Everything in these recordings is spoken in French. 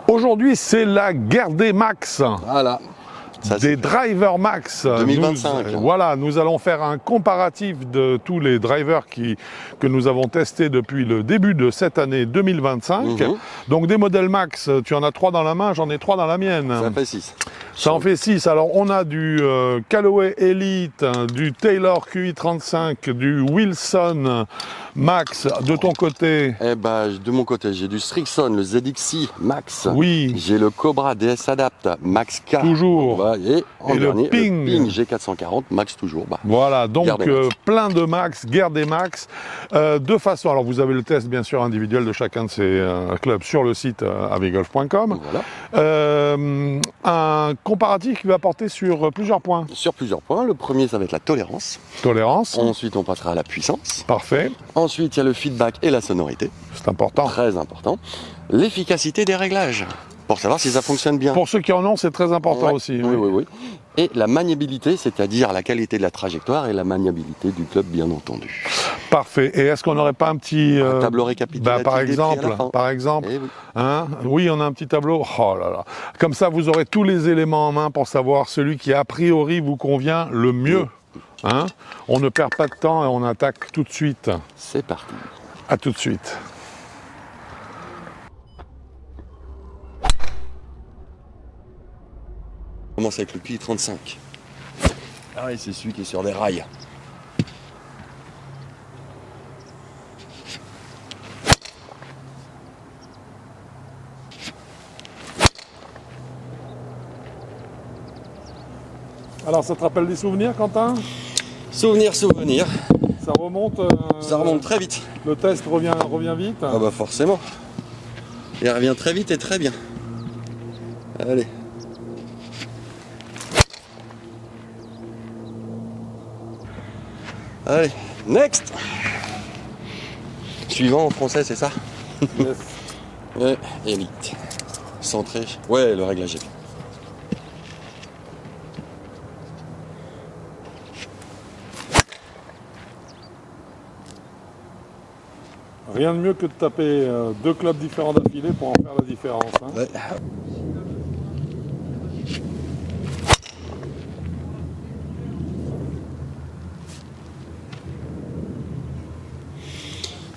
Aujourd'hui, c'est la guerre des max. Voilà. Ça, des drivers max 2025. Voilà, nous allons faire un comparatif de tous les drivers que nous avons testés depuis le début de cette année 2025. Donc des modèles max, tu en as 3 dans la main, j'en ai 3 dans la mienne. Ça fait 6. Ça en fait 6. Alors on a du Callaway Elite, du Taylor QI35, du Wilson Max. De ton côté? Eh ben, de mon côté, j'ai du Strixon, le ZXi Max. Oui. J'ai le Cobra DS Adapt Max K. Toujours. Voilà, et le Ping G440 Max toujours. Bah, voilà, donc plein de max, guerre des max. De façon, alors vous avez le test bien sûr individuel de chacun de ces clubs sur le site avegolf.com. Voilà. Un comparatif qui va porter sur plusieurs points. Sur plusieurs points. Le premier, ça va être la tolérance. Tolérance. Ensuite, on passera à la puissance. Parfait. Ensuite, il y a le feedback et la sonorité. C'est important. Très important. L'efficacité des réglages, pour savoir si ça fonctionne bien. Pour ceux qui en ont, c'est très important aussi. Oui. Et la maniabilité, c'est-à-dire la qualité de la trajectoire et la maniabilité du club, bien entendu. Parfait. Et est-ce qu'on n'aurait pas un petit tableau récapitulatif par exemple, oui. Hein, oui, on a un petit tableau. Oh là là. Comme ça, vous aurez tous les éléments en main pour savoir celui qui a priori vous convient le mieux. Hein, on ne perd pas de temps et on attaque tout de suite. C'est parti. À tout de suite. On commence avec le QI35. Ah oui, c'est celui qui est sur des rails. Alors, ça te rappelle des souvenirs, Quentin? Souvenir. Ça remonte. Ça remonte très vite. Le test revient vite. Ah bah forcément. Il revient très vite et très bien. Allez. Allez, next. Suivant en français, c'est ça? Yes. Ouais, élite. Centré. Ouais, le réglage est bien. Rien de mieux que de taper 2 clubs différents d'affilée pour en faire la différence. Hein. Ouais.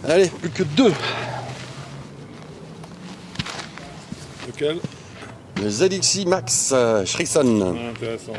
Allez, plus que 2. Lequel? Le ZXi Max Strixon. Intéressant.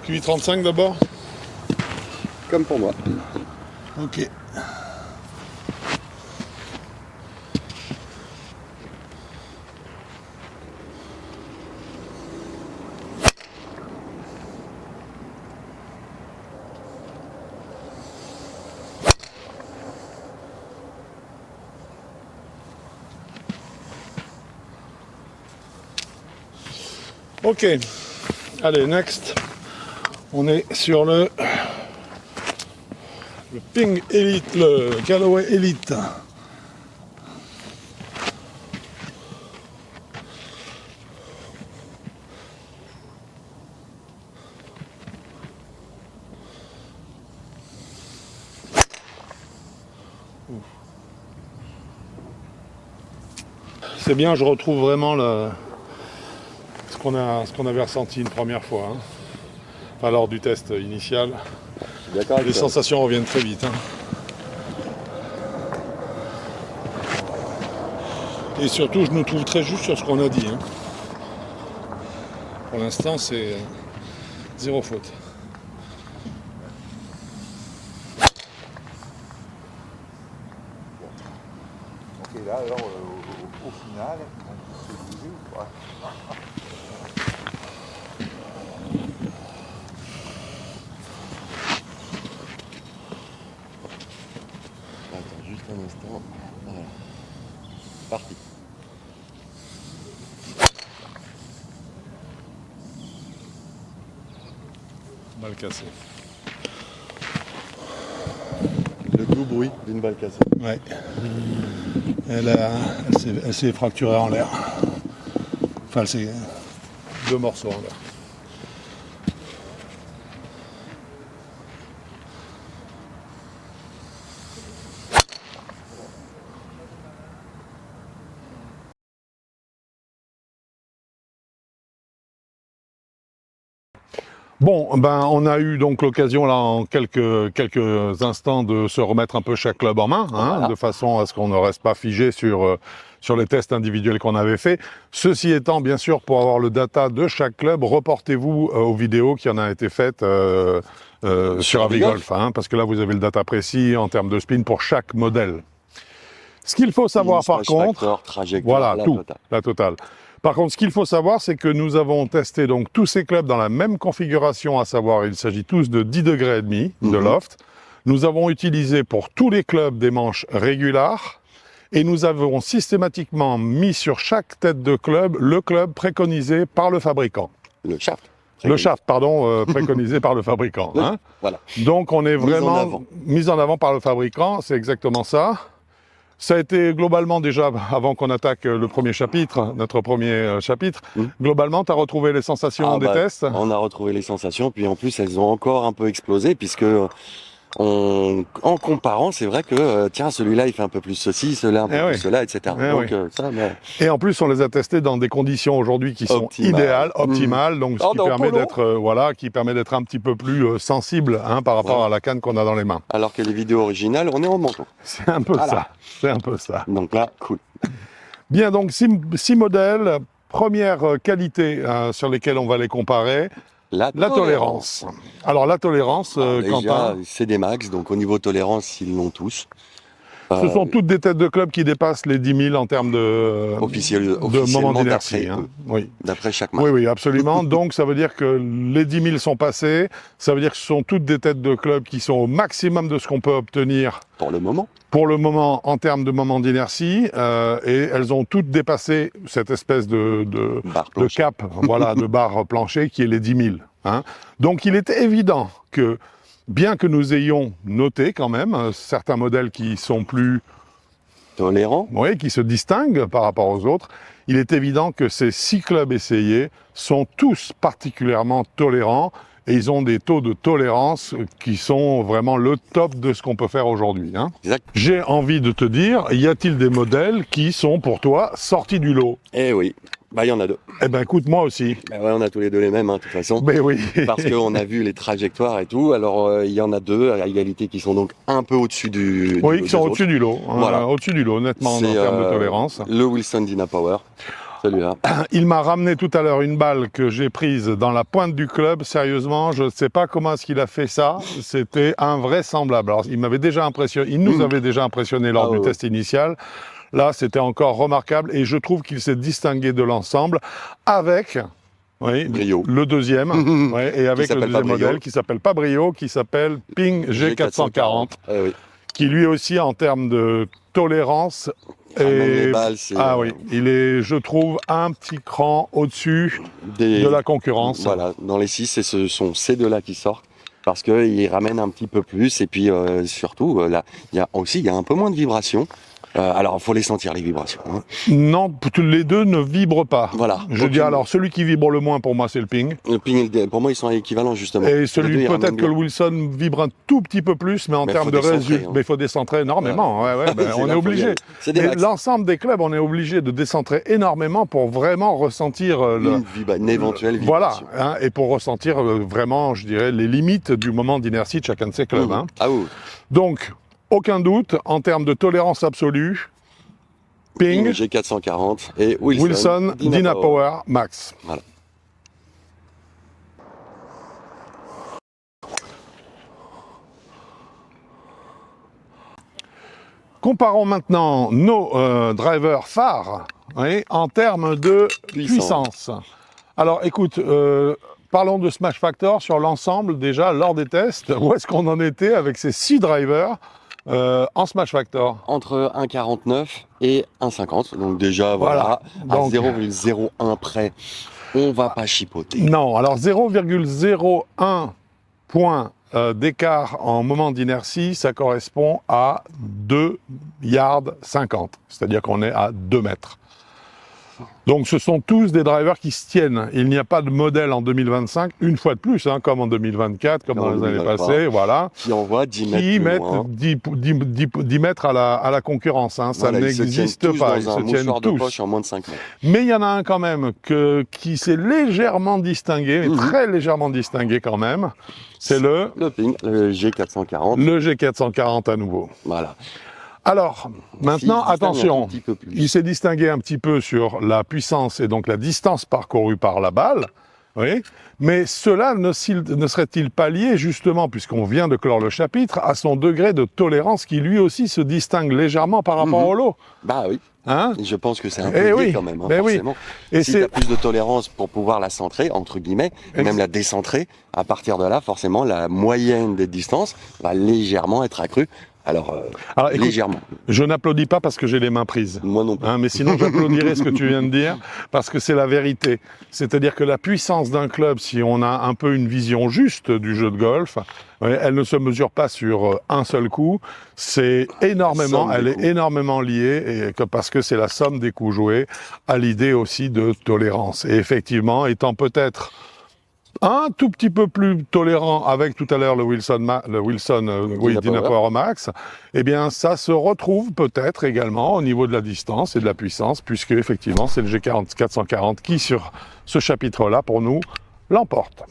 QI35 d'abord? Comme pour moi. Ok. Ok. Allez, next. On est sur le Ping Elite, le Callaway Elite. C'est bien, je retrouve vraiment ce qu'on avait ressenti une première fois. Hein. Enfin, lors du test initial. Les sensations reviennent très vite. Hein. Et surtout, je nous trouve très juste sur ce qu'on a dit. Hein. Pour l'instant, c'est 0 faute. Ok, là, alors, au final, on peut se bouger ou pas? Attends, juste un instant. Voilà. Parti. Mal cassé. doux bruit d'une balle cassée. Ouais. Elle s'est fracturée en l'air. Enfin, c'est 2 morceaux en l'air. Bon, ben, on a eu donc l'occasion là en quelques instants de se remettre un peu chaque club en main, hein, Voilà. de façon à ce qu'on ne reste pas figé sur les tests individuels qu'on avait fait. Ceci étant, bien sûr, pour avoir le data de chaque club, reportez-vous aux vidéos qui en ont été faites sur Avigolf, hein, parce que là vous avez le data précis en termes de spin pour chaque modèle. Ce qu'il faut savoir par contre, Factor, trajectoire, voilà, la totale. Par contre, ce qu'il faut savoir, c'est que nous avons testé donc tous ces clubs dans la même configuration, à savoir, il s'agit tous de 10 degrés et demi de loft. Nous avons utilisé pour tous les clubs des manches régulars et nous avons systématiquement mis sur chaque tête de club le club préconisé par le fabricant. Le shaft. Le shaft, pardon, préconisé par le fabricant. Hein. Voilà. Donc on est vraiment mis en avant par le fabricant, c'est exactement ça. Ça a été globalement déjà, avant qu'on attaque le premier chapitre, notre premier chapitre, globalement, tu as retrouvé les sensations des tests? On a retrouvé les sensations, puis en plus, elles ont encore un peu explosé, puisque en comparant, c'est vrai que, tiens, celui-là, il fait un peu plus ceci, celui-là un peu plus cela, etc. Donc, ça, mais... Et en plus, on les a testés dans des conditions aujourd'hui qui sont idéales, optimales, donc ce qui permet d'être qui permet d'être un petit peu plus sensible hein, par rapport à la canne qu'on a dans les mains. Alors que les vidéos originales, on est en manteau. C'est un peu ça. C'est un peu ça. Donc là, cool. Bien, donc 6 modèles. Première qualité sur lesquelles on va les comparer. La tolérance. Alors la tolérance, Quentin, c'est des max, donc au niveau tolérance, ils l'ont tous. Ce sont toutes des têtes de club qui dépassent les 10 000 en termes de moment d'inertie. Hein. Oui. D'après chaque marque. Oui, absolument. Donc ça veut dire que les 10 000 sont passés. Ça veut dire que ce sont toutes des têtes de club qui sont au maximum de ce qu'on peut obtenir. Pour le moment. Pour le moment, en termes de moment d'inertie. Et elles ont toutes dépassé cette espèce de cap, voilà, de barre plancher qui est les 10 000. Hein. Donc il est évident que bien que nous ayons noté quand même certains modèles qui sont plus tolérants, oui, qui se distinguent par rapport aux autres, il est évident que ces 6 clubs essayés sont tous particulièrement tolérants et ils ont des taux de tolérance qui sont vraiment le top de ce qu'on peut faire aujourd'hui. Hein. J'ai envie de te dire, y a-t-il des modèles qui sont pour toi sortis du lot? Eh oui. Bah, il y en a 2. Eh ben, écoute, moi aussi. Bah ouais, on a tous les 2 les mêmes, hein, de toute façon. Mais oui. Parce qu'on a vu les trajectoires et tout. Alors, il y en a 2 à égalité qui sont donc un peu au-dessus du lot. Oui, qui sont au-dessus du lot. Voilà. Au-dessus du lot, nettement, en termes de tolérance. Le Wilson Dynapower. Celui-là. Il m'a ramené tout à l'heure une balle que j'ai prise dans la pointe du club. Sérieusement, je ne sais pas comment est-ce qu'il a fait ça. C'était invraisemblable. Alors, il m'avait déjà impressionné. Il nous avait déjà impressionné lors du test initial. Là, c'était encore remarquable et je trouve qu'il s'est distingué de l'ensemble avec Brio. Le deuxième et avec le deuxième modèle qui s'appelle pas Brio, qui s'appelle Ping G440, qui lui aussi en termes de tolérance les balles, il est, je trouve, un petit cran au-dessus de la concurrence. Voilà, dans les 6, ce sont ces 2-là qui sortent. Parce qu'ils ramènent un petit peu plus et puis surtout, là, il y a un peu moins de vibrations. Alors, il faut les sentir, les vibrations. Hein. Non, les 2 ne vibrent pas. Voilà. Je dis alors, celui qui vibre le moins pour moi, c'est le Ping. Le Ping, pour moi, ils sont équivalents, justement. Et celui, peut-être que le Wilson vibre un tout petit peu plus, mais en termes de résultats, il faut décentrer énormément. On est obligé. L'ensemble des clubs, on est obligé de décentrer énormément pour vraiment ressentir une éventuelle vibration. Voilà, hein, et pour ressentir vraiment, je dirais, les limites du moment d'inertie de chacun de ces clubs. Hein. Ah oui. Donc, aucun doute, en termes de tolérance absolue, Ping G440 et Wilson Dynapower Max. Voilà. Comparons maintenant nos drivers phares en termes de puissance. Alors écoute, parlons de Smash Factor sur l'ensemble déjà lors des tests. Où est-ce qu'on en était avec ces 6 drivers en Smash Factor? Entre 1,49 et 1,50. Donc déjà, voilà. À 0,01 près, on va pas chipoter. Non, alors 0,01 point d'écart en moment d'inertie, ça correspond à 2 yards 50, c'est-à-dire qu'on est à 2 mètres. Donc ce sont tous des drivers qui se tiennent. Il n'y a pas de modèle en 2025, une fois de plus, hein, comme en 2024, comme dans les années passées, voilà, qui envoie 10 mètres qui plus mettent loin. 10 mètres à la concurrence. Hein. Ça Voilà, n'existe ils se tiennent pas. tous dans un mouchoir de poche en moins de 5 mètres. Mais il y en a un quand même qui s'est légèrement distingué, mais très légèrement distingué quand même. C'est le Ping, le G440. Le G440 à nouveau. Voilà. Alors, maintenant, attention, il il s'est distingué un petit peu sur la puissance et donc la distance parcourue par la balle, oui, mais cela ne serait-il pas lié, justement, puisqu'on vient de clore le chapitre, à son degré de tolérance qui lui aussi se distingue légèrement par rapport au lot? Bah oui. Hein? Je pense que c'est un peu lié quand même, hein, forcément. Et si tu as plus de tolérance pour pouvoir la centrer, entre guillemets, et même la décentrer, à partir de là, forcément, la moyenne des distances va légèrement être accrue. Alors écoute, légèrement. Je n'applaudis pas parce que j'ai les mains prises. Moi non plus. Hein, mais sinon, j'applaudirais ce que tu viens de dire, parce que c'est la vérité. C'est-à-dire que la puissance d'un club, si on a un peu une vision juste du jeu de golf, elle ne se mesure pas sur un seul coup. C'est énormément, elle est énormément liée, parce que c'est la somme des coups joués, à l'idée aussi de tolérance. Et effectivement, étant peut-être un tout petit peu plus tolérant avec tout à l'heure le Wilson Dynapower Max, eh bien ça se retrouve peut-être également au niveau de la distance et de la puissance, puisque effectivement c'est le G440 qui sur ce chapitre-là pour nous l'emporte.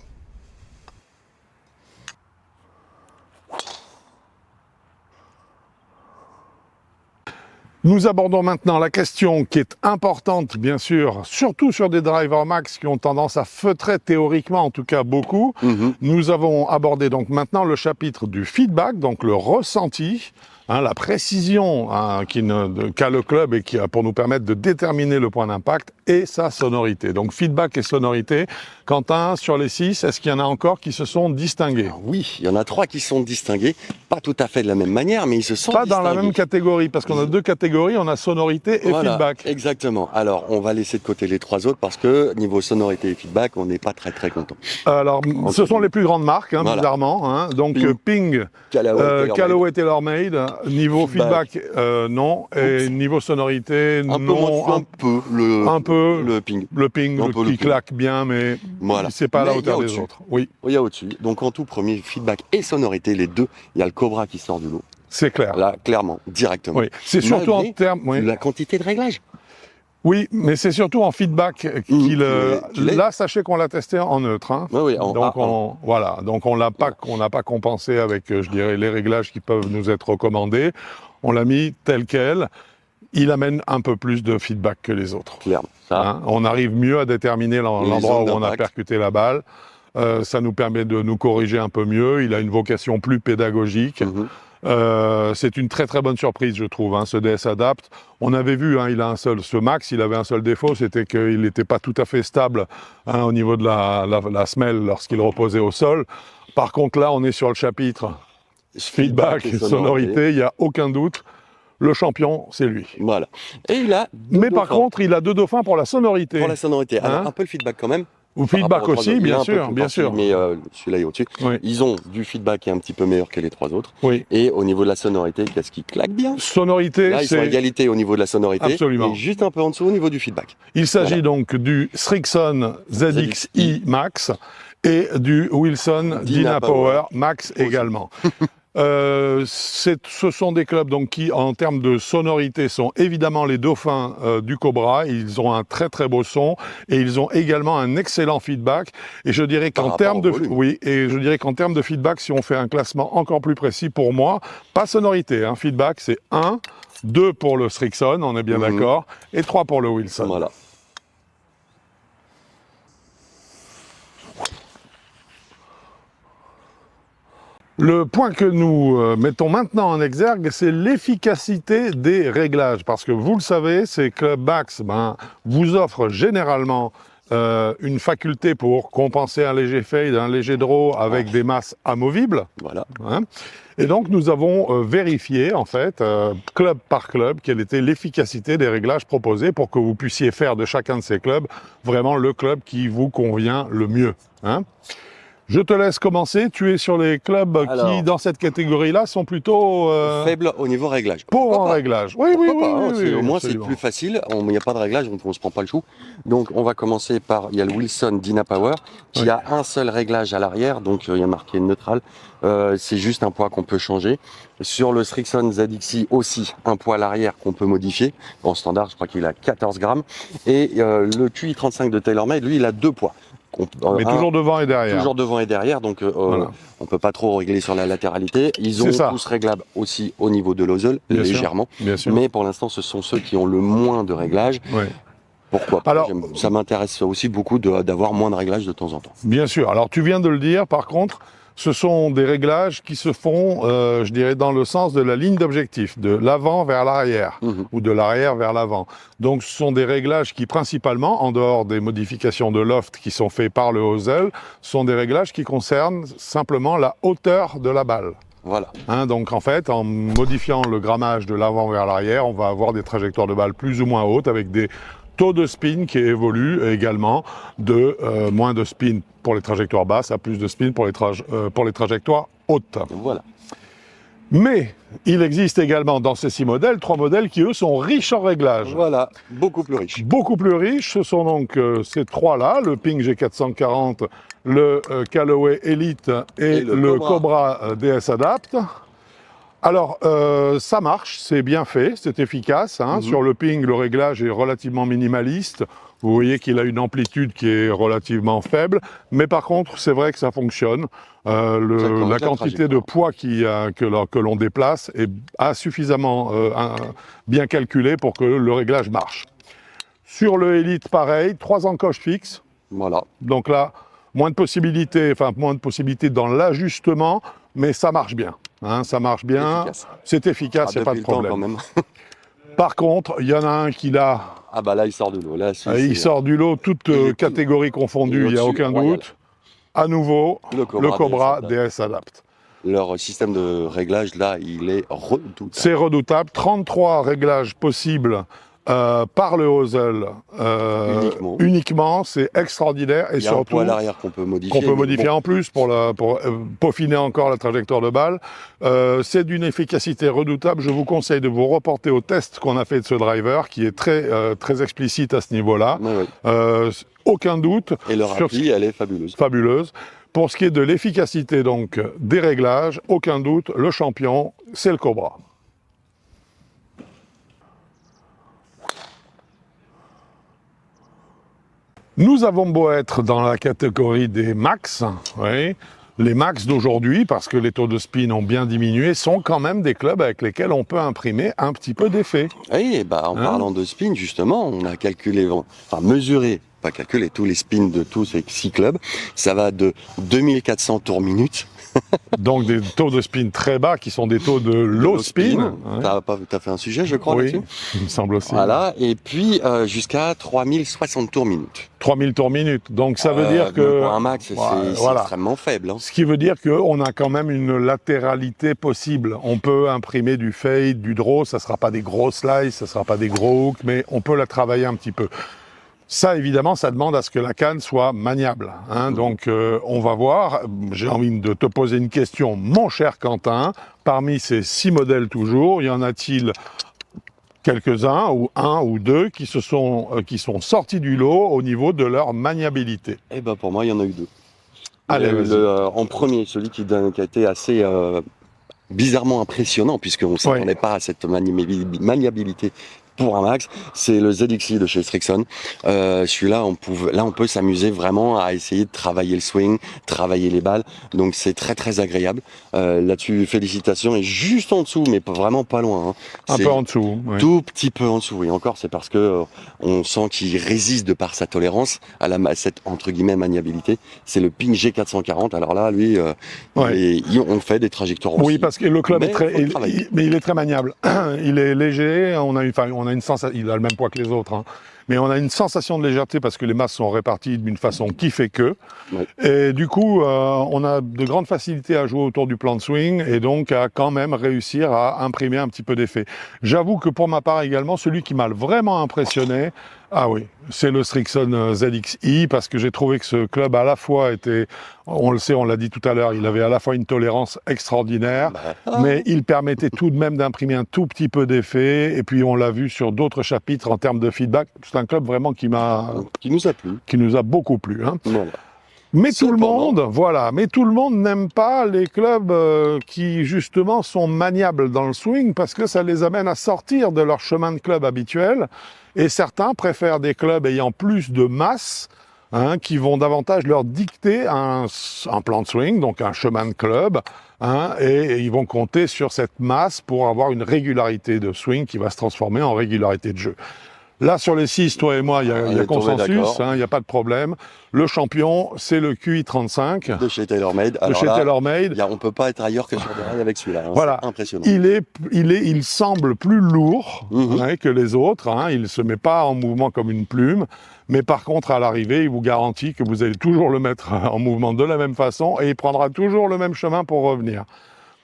Nous abordons maintenant la question qui est importante, bien sûr, surtout sur des drivers max qui ont tendance à feutrer théoriquement, en tout cas beaucoup. Nous avons abordé donc maintenant le chapitre du feedback, donc le ressenti, la précision qu'a le club et qui pour nous permettre de déterminer le point d'impact et sa sonorité. Donc feedback et sonorité. Quentin, sur les 6, est-ce qu'il y en a encore qui se sont distingués? Alors oui, il y en a 3 qui sont distingués, pas tout à fait de la même manière, mais ils se sont distingués. Pas dans la même catégorie, parce qu'on a 2 catégories, on a sonorité et feedback. Exactement. Alors, on va laisser de côté les 3 autres, parce que niveau sonorité et feedback, on n'est pas très content. Alors, ce sont les plus grandes marques, bizarrement. Hein. Donc Ping, Callaway TaylorMade, niveau feedback, non, et niveau sonorité, non. Un peu le Ping. Le Ping, qui claque bien, mais c'est pas à la hauteur des autres. Oui. Il y a au-dessus. Donc en tout premier, feedback et sonorité, les deux, il y a le Cobra qui sort du lot. C'est clair. Là, clairement, directement. Oui. C'est surtout en termes... de la quantité de réglage. Oui, mais c'est surtout en feedback là, sachez qu'on l'a testé en neutre. Hein. Oui, donc on n'a pas compensé avec, je dirais, les réglages qui peuvent nous être recommandés. On l'a mis tel quel. Il amène un peu plus de feedback que les autres. Clairement. On arrive mieux à déterminer l'endroit où on a percuté la balle. Ça nous permet de nous corriger un peu mieux. Il a une vocation plus pédagogique. C'est une très bonne surprise, je trouve, ce DS Adapt. On avait vu, ce Max, il avait un seul défaut, c'était qu'il n'était pas tout à fait stable au niveau de la semelle lorsqu'il reposait au sol. Par contre, là, on est sur le chapitre feedback et sonorité, il n'y a aucun doute. Le champion, c'est lui. Voilà. Et il a par contre, il a 2 dauphins pour la sonorité. Pour la sonorité. Alors, un peu le feedback quand même. Ou feedback aussi, bien sûr. Mais celui-là est au-dessus. Oui. Ils ont du feedback qui est un petit peu meilleur que les 3 autres. Oui. Et au niveau de la sonorité, qu'est-ce qui claque bien? Sonorité, là, ils sont à égalité au niveau de la sonorité. Absolument. Et juste un peu en dessous au niveau du feedback. Il s'agit donc du Srixon ZXi Max et du Wilson Dynapower Max également. Ce sont des clubs donc, qui, en termes de sonorité, sont évidemment les dauphins du Cobra. Ils ont un très beau son et ils ont également un excellent feedback. Et je dirais qu'en termes de feedback, si on fait un classement encore plus précis pour moi, pas sonorité, feedback, c'est 1, 2 pour le Srixon, on est bien d'accord, et 3 pour le Wilson. Voilà. Le point que nous mettons maintenant en exergue, c'est l'efficacité des réglages. Parce que vous le savez, ces clubs max vous offrent généralement une faculté pour compenser un léger fade, un léger draw avec des masses amovibles. Voilà. Et donc nous avons vérifié, en fait, club par club, quelle était l'efficacité des réglages proposés pour que vous puissiez faire de chacun de ces clubs vraiment le club qui vous convient le mieux. Je te laisse commencer. Tu es sur les clubs qui, dans cette catégorie-là, sont plutôt faibles au niveau réglage. Pauvres en réglage. Oui, oui, oui. Au moins, c'est plus facile. Il n'y a pas de réglage, donc on ne se prend pas le chou. Donc, on va commencer par, il y a le Wilson Dynapower, qui a un seul réglage à l'arrière, donc il y a marqué neutral. C'est juste un poids qu'on peut changer. Sur le Srixon ZXi aussi, un poids à l'arrière qu'on peut modifier. En standard, je crois qu'il a 14 grammes. Et le QI35 de TaylorMade, lui, il a 2 poids. Mais toujours devant et derrière. Toujours devant et derrière, donc voilà. On peut pas trop régler sur la latéralité. Ils ont tous réglables aussi au niveau de l'ozle, légèrement. Bien sûr. Mais pour l'instant, ce sont ceux qui ont le moins de réglages. Oui. Pourquoi pas? Alors, ça m'intéresse aussi beaucoup d'avoir moins de réglages de temps en temps. Bien sûr. Alors, tu viens de le dire, par contre, ce sont des réglages qui se font, je dirais, dans le sens de la ligne d'objectif, de l'avant vers l'arrière, ou de l'arrière vers l'avant. Donc, ce sont des réglages qui, principalement, en dehors des modifications de loft qui sont faits par le hosel, sont des réglages qui concernent simplement la hauteur de la balle. Voilà. Donc, en fait, en modifiant le grammage de l'avant vers l'arrière, on va avoir des trajectoires de balle plus ou moins hautes avec des taux de spin qui évoluent également de moins de spin pour les trajectoires basses à plus de spin pour les trajectoires hautes. Voilà. Mais il existe également dans ces 6 modèles, 3 modèles qui, eux, sont riches en réglages. Voilà, beaucoup plus riches. Beaucoup plus riches, ce sont donc ces 3-là, le Ping G440, le Callaway Elite et le Cobra DS Adapt. Alors, ça marche, c'est bien fait, c'est efficace. Sur le Ping, le réglage est relativement minimaliste. Vous voyez qu'il a une amplitude qui est relativement faible. Mais par contre, c'est vrai que ça fonctionne. La quantité de poids que l'on déplace a suffisamment bien calculé pour que le réglage marche. Sur le Elite, pareil, 3 encoches fixes. Voilà. Donc là, moins de possibilités dans l'ajustement, mais ça marche bien. Ça marche bien, c'est efficace, il n'y a pas de problème. Quand même. Par contre, il y en a un qui l'a... Ah bah là, il sort du lot. Là, il sort du lot, toutes catégories confondues, il n'y a aucun doute. À nouveau, le Cobra DS Adapt. Leur système de réglage, là, il est redoutable. C'est redoutable. 33 réglages possibles par le hosel uniquement, c'est extraordinaire. Et il y a surtout, un poids à l'arrière qu'on peut modifier. En plus pour peaufiner encore la trajectoire de balle. C'est d'une efficacité redoutable. Je vous conseille de vous reporter au test qu'on a fait de ce driver, qui est très explicite à ce niveau-là. Aucun doute. Et leur appli, elle est fabuleuse. Fabuleuse. Pour ce qui est de l'efficacité donc des réglages, aucun doute, le champion, c'est le Cobra. Nous avons beau être dans la catégorie des max, les max d'aujourd'hui, parce que les taux de spin ont bien diminué, sont quand même des clubs avec lesquels on peut imprimer un petit peu d'effet. Oui, en parlant de spin, justement, on a mesuré, pas calculé, tous les spins de tous ces 6 clubs. Ça va de 2400 tours minute. Donc des taux de spin très bas qui sont des taux de low spin. T'as fait un sujet, je crois, là-dessus. Il me semble aussi. Voilà, et puis jusqu'à 3060 tours minute. 3000 tours minute. Donc ça veut dire que... Pour un max, c'est extrêmement faible. Ce qui veut dire qu'on a quand même une latéralité possible. On peut imprimer du fade, du draw, ça ne sera pas des gros slices, ça ne sera pas des gros hooks, mais on peut la travailler un petit peu. Ça, évidemment, ça demande à ce que la canne soit maniable. Donc, on va voir. J'ai envie de te poser une question, mon cher Quentin. Parmi ces 6 modèles toujours, y en a-t-il quelques-uns, ou 1 ou 2, qui sont sortis du lot au niveau de leur maniabilité? Eh ben, pour moi, il y en a eu 2. Allez, en premier, celui qui a été assez bizarrement impressionnant, puisqu'on ne s'attendait pas à cette maniabilité pour un max, c'est le ZXi de chez Srixon. Celui-là, on peut s'amuser vraiment à essayer de travailler le swing, travailler les balles. Donc c'est très très agréable. Là-dessus, félicitations. Et juste en dessous, mais vraiment pas loin. Un peu en dessous. Oui. Tout petit peu en dessous. Et encore, c'est parce que on sent qu'il résiste de par sa tolérance à cette entre guillemets maniabilité. C'est le Ping G440. Alors là, lui, on fait des trajectoires aussi. Oui, parce que le club il est très maniable. Il est léger. Il a le même poids que les autres, mais on a une sensation de légèreté parce que les masses sont réparties d'une façon qui fait que. Ouais. Et du coup, on a de grandes facilités à jouer autour du plan de swing et donc à quand même réussir à imprimer un petit peu d'effet. J'avoue que pour ma part également, celui qui m'a vraiment impressionné, ah oui, c'est le Srixon ZXi, parce que j'ai trouvé que ce club à la fois était, on le sait, on l'a dit tout à l'heure, il avait à la fois une tolérance extraordinaire, mais il permettait tout de même d'imprimer un tout petit peu d'effet, et puis on l'a vu sur d'autres chapitres en termes de feedback, c'est un club vraiment qui nous a plu. Qui nous a beaucoup plu. Hein. Voilà. Mais tout le monde, voilà, mais tout le monde n'aime pas les clubs qui justement sont maniables dans le swing parce que ça les amène à sortir de leur chemin de club habituel. Et certains préfèrent des clubs ayant plus de masse, hein, qui vont davantage leur dicter un plan de swing, donc un chemin de club, hein, et ils vont compter sur cette masse pour avoir une régularité de swing qui va se transformer en régularité de jeu. Là, sur les 6, toi et moi, il y a consensus, il n'y a pas de problème. Le champion, c'est le QI35. De chez TaylorMade. De chez TaylorMade. On ne peut pas être ailleurs que sur des rails avec celui-là. Hein. Voilà. C'est impressionnant. Il semble plus lourd hein, que les autres. Hein. Il ne se met pas en mouvement comme une plume. Mais par contre, à l'arrivée, il vous garantit que vous allez toujours le mettre en mouvement de la même façon et il prendra toujours le même chemin pour revenir.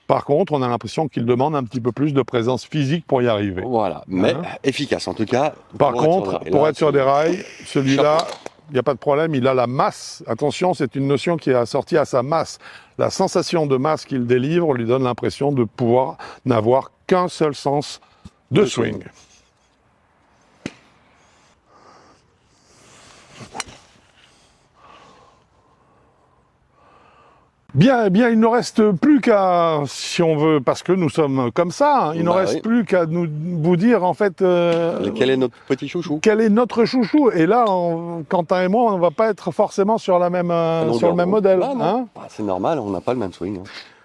Par contre, on a l'impression qu'il demande un petit peu plus de présence physique pour y arriver. Voilà, mais efficace en tout cas. Par contre, pour être sur des rails, celui-là, il n'y a pas de problème, il a la masse. Attention, c'est une notion qui est assortie à sa masse. La sensation de masse qu'il délivre lui donne l'impression de pouvoir n'avoir qu'un seul sens de swing. Bien, eh bien, il ne reste plus qu'à, si on veut, parce que nous sommes comme ça, hein, il ne reste plus qu'à vous dire, en fait... quel est notre petit chouchou? Quel est notre chouchou? Et là, Quentin et moi, on ne va pas être forcément sur, le même modèle. Hein, c'est normal, on n'a pas le même swing. Hein.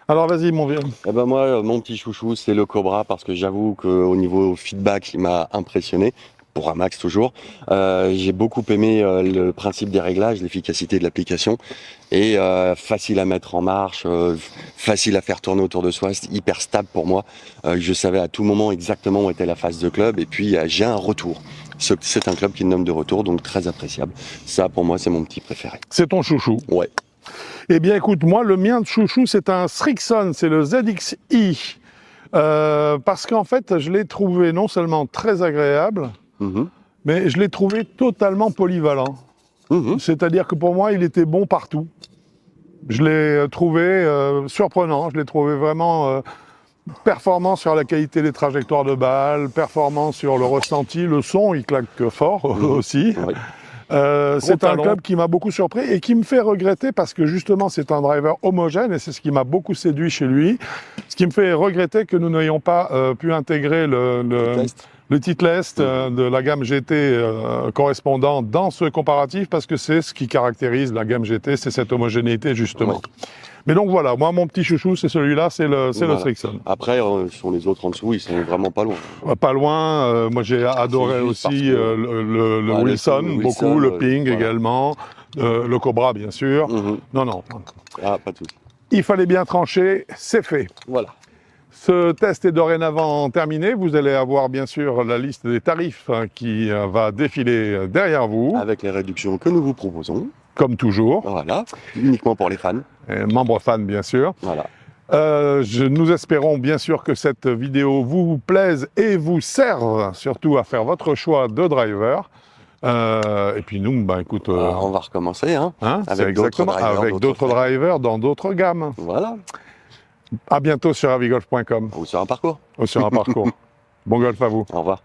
Alors vas-y, mon vieux. Eh ben moi, mon petit chouchou, c'est le Cobra, parce que j'avoue qu'au niveau feedback, il m'a impressionné. Pour un max toujours. J'ai beaucoup aimé le principe des réglages, l'efficacité de l'application et facile à mettre en marche, facile à faire tourner autour de soi, c'est hyper stable pour moi. Je savais à tout moment exactement où était la phase de club et puis j'ai un retour. C'est un club qui nomme de retour, donc très appréciable. Ça, pour moi, c'est mon petit préféré. C'est ton chouchou? Ouais. Eh bien, écoute, moi, le mien de chouchou, c'est un Srixon, c'est le ZXi. Parce qu'en fait, je l'ai trouvé non seulement très agréable, mais je l'ai trouvé totalement polyvalent. C'est-à-dire que pour moi, il était bon partout. Je l'ai trouvé surprenant, je l'ai trouvé vraiment performant sur la qualité des trajectoires de balles, performant sur le ressenti, le son, il claque fort aussi. Oui. C'est un club qui m'a beaucoup surpris et qui me fait regretter parce que justement c'est un driver homogène et c'est ce qui m'a beaucoup séduit chez lui. Ce qui me fait regretter que nous n'ayons pas pu intégrer le Titleist de la gamme GT correspondant dans ce comparatif parce que c'est ce qui caractérise la gamme GT, c'est cette homogénéité justement. Ouais. Mais donc voilà, moi mon petit chouchou c'est celui-là, c'est le Srixon. Après sur les autres en dessous, ils sont vraiment pas loin. Pas loin, moi j'ai adoré aussi le Wilson, beaucoup, le Ping également, le Cobra bien sûr. Non. Ah, pas tout. Il fallait bien trancher, c'est fait. Voilà. Ce test est dorénavant terminé. Vous allez avoir bien sûr la liste des tarifs qui va défiler derrière vous. Avec les réductions que nous vous proposons. Comme toujours. Voilà, uniquement pour les fans. Et membres fans bien sûr. Voilà. Nous espérons bien sûr que cette vidéo vous plaise et vous serve surtout à faire votre choix de driver. Et puis nous, écoute... on va recommencer avec d'autres drivers dans d'autres gammes. Voilà. À bientôt sur avigolf.com. Ou sur un parcours. Ou sur un parcours. Bon golf à vous. Au revoir.